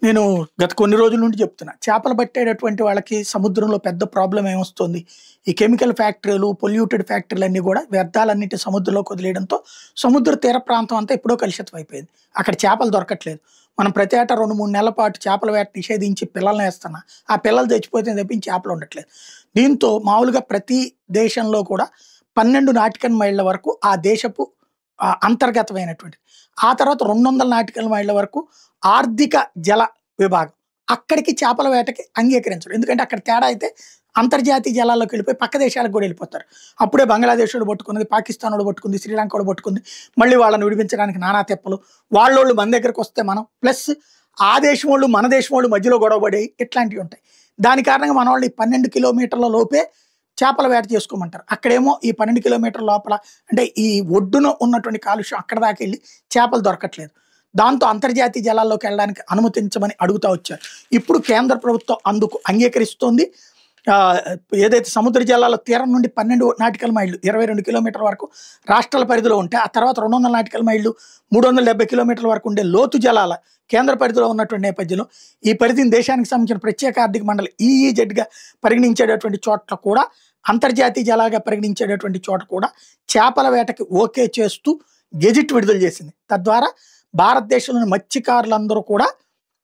నేను గత కొన్ని రోజుల నుండి చెప్తున్నా. చేపలు పట్టేటటువంటి వాళ్ళకి సముద్రంలో పెద్ద ప్రాబ్లమ్ ఏమొస్తుంది? ఈ కెమికల్ ఫ్యాక్టరీలు, పొల్యూటెడ్ ఫ్యాక్టరీలన్నీ గూడా వ్యర్థాలన్నిటి సముద్రంలోకి వదిలేయడంతో సముద్ర తీర ప్రాంతం అంతా ఎప్పుడో కలుషితం అయిపోయింది. అక్కడ చేపలు దొరకట్లేదు. మనం ప్రతి ఏటా 2, 3 నెలల పాటు చేపల వేట నిషేధించి పిల్లల్ని ఏస్తున్నా. ఆ పిల్లలు చచ్చిపోతే తప్పించి చేపలు ఉండట్లేదు. దీంతో మామూలుగా ప్రతి దేశంలో కూడా 12 నాటికల్ మైళ్ళ వరకు ఆ దేశపు అంతర్గతమైనటువంటిది. ఆ తర్వాత 200 నాటికల్ మైళ్ళ వరకు ఆర్థిక జల విభాగం. అక్కడికి చేపల వేటకి అంగీకరించరు. ఎందుకంటే అక్కడ తేడా అయితే అంతర్జాతీయ జలాల్లోకి వెళ్ళిపోయి పక్క దేశాలకు కూడా వెళ్ళిపోతారు. అప్పుడే బంగ్లాదేశ్ వాడు పట్టుకున్నది, పాకిస్తాన్ వాడు పట్టుకుంది, శ్రీలంక వాడు పట్టుకుంది. మళ్ళీ వాళ్ళని విడిపించడానికి నానా తెప్పలు. వాళ్ళోళ్ళు మన దగ్గరకు వస్తే మనం ప్లస్ ఆ దేశం వాళ్ళు మన దేశం వాళ్ళు మధ్యలో గొడవపడి ఇట్లాంటివి ఉంటాయి. దాని కారణంగా మన వాళ్ళు 12 కిలోమీటర్ల లోపే చేపల వేట చేసుకోమంటారు. అక్కడేమో ఈ 12 కిలోమీటర్ల లోపల అంటే ఈ ఒడ్డున ఉన్నటువంటి కాలుష్యం అక్కడ దాకా వెళ్ళి చేపలు దొరకట్లేదు. దాంతో అంతర్జాతీయ జలాల్లోకి వెళ్ళడానికి అనుమతించమని అడుగుతా వచ్చారు. ఇప్పుడు కేంద్ర ప్రభుత్వం అందుకు అంగీకరిస్తోంది. ఏదైతే సముద్ర జలాల తీరం నుండి 12 నాటికల్ మైళ్ళు 22 కిలోమీటర్ల వరకు రాష్ట్రాల పరిధిలో ఉంటే, ఆ తర్వాత 200 నాటికల్ మైళ్ళు 370 కిలోమీటర్ల వరకు ఉండే లోతు జలాల కేంద్ర పరిధిలో ఉన్నటువంటి నేపథ్యంలో ఈ పరిధిని దేశానికి సంబంధించిన ప్రత్యేక ఆర్థిక మండలి ఈఈజెడ్గా పరిగణించేటటువంటి చోట్ల కూడా, అంతర్జాతీయ జలాగా పరిగణించేటటువంటి చోట కూడా చేపల వేటకి ఓకే చేస్తూ గెజిట్ విడుదల చేసింది. తద్వారా భారతదేశంలోని మత్స్యకారులందరూ కూడా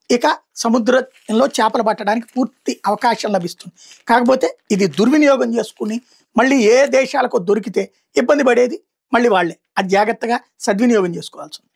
ఇక సముద్రంలో చేపలు పట్టడానికి పూర్తి అవకాశం లభిస్తుంది. కాకపోతే ఇది దుర్వినియోగం చేసుకుని మళ్ళీ ఏ దేశాలకు దొరికితే ఇబ్బంది పడేది మళ్ళీ వాళ్ళే. అది జాగ్రత్తగా సద్వినియోగం చేసుకోవాల్సింది.